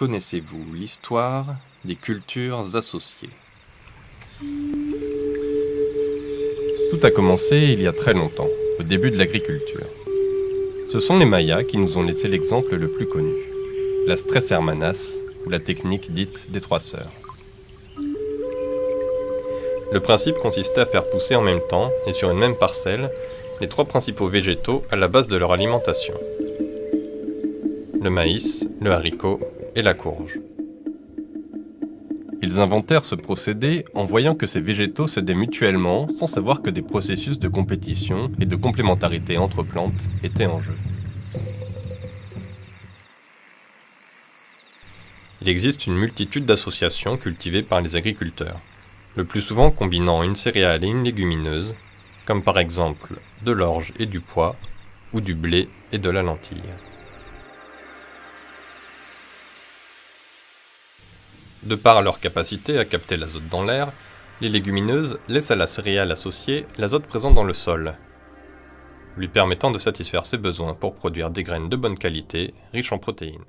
Connaissez-vous l'histoire des cultures associées? Tout a commencé il y a très longtemps, au début de l'agriculture. Ce sont les Mayas qui nous ont laissé l'exemple le plus connu, las tres hermanas, ou la technique dite des 3 sœurs. Le principe consistait à faire pousser en même temps, et sur une même parcelle, les 3 principaux végétaux à la base de leur alimentation. Le maïs, le haricot et la courge. Ils inventèrent ce procédé en voyant que ces végétaux s'aidaient mutuellement sans savoir que des processus de compétition et de complémentarité entre plantes étaient en jeu. Il existe une multitude d'associations cultivées par les agriculteurs, le plus souvent combinant une céréale et une légumineuse, comme par exemple de l'orge et du pois, ou du blé et de la lentille. De par leur capacité à capter l'azote dans l'air, les légumineuses laissent à la céréale associée l'azote présent dans le sol, lui permettant de satisfaire ses besoins pour produire des graines de bonne qualité, riches en protéines.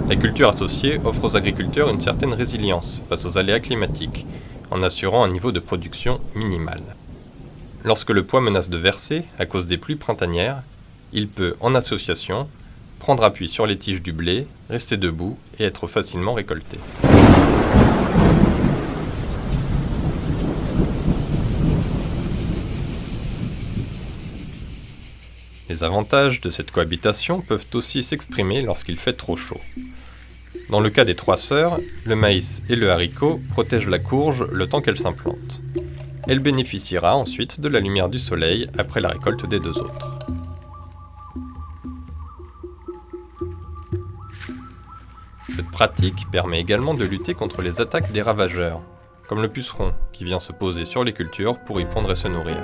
La culture associée offre aux agriculteurs une certaine résilience face aux aléas climatiques, en assurant un niveau de production minimal. Lorsque le pois menace de verser à cause des pluies printanières, il peut, en association, prendre appui sur les tiges du blé, rester debout et être facilement récolté. Les avantages de cette cohabitation peuvent aussi s'exprimer lorsqu'il fait trop chaud. Dans le cas des 3 sœurs, le maïs et le haricot protègent la courge le temps qu'elle s'implante. Elle bénéficiera ensuite de la lumière du soleil après la récolte des 2 autres. Cette pratique permet également de lutter contre les attaques des ravageurs, comme le puceron qui vient se poser sur les cultures pour y pondre et se nourrir.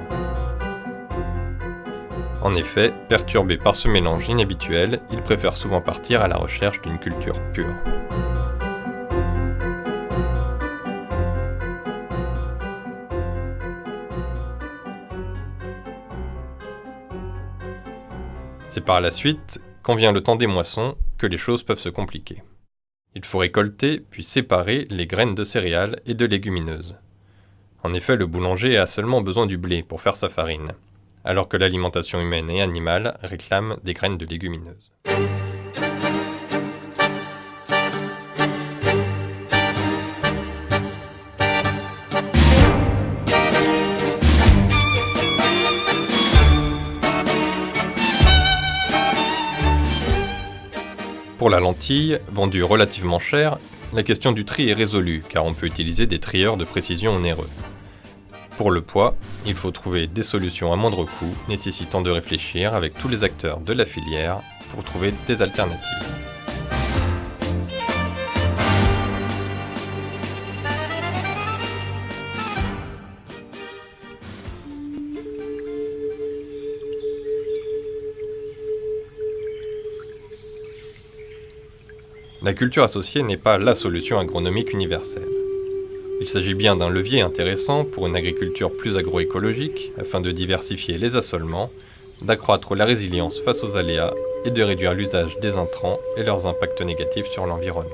En effet, perturbé par ce mélange inhabituel, il préfère souvent partir à la recherche d'une culture pure. C'est par la suite, quand vient le temps des moissons, que les choses peuvent se compliquer. Il faut récolter puis séparer les graines de céréales et de légumineuses. En effet, le boulanger a seulement besoin du blé pour faire sa farine, alors que l'alimentation humaine et animale réclame des graines de légumineuses. Pour la lentille, vendue relativement cher, la question du tri est résolue car on peut utiliser des trieurs de précision onéreux. Pour le pois, il faut trouver des solutions à moindre coût, nécessitant de réfléchir avec tous les acteurs de la filière pour trouver des alternatives. La culture associée n'est pas la solution agronomique universelle. Il s'agit bien d'un levier intéressant pour une agriculture plus agroécologique afin de diversifier les assolements, d'accroître la résilience face aux aléas et de réduire l'usage des intrants et leurs impacts négatifs sur l'environnement.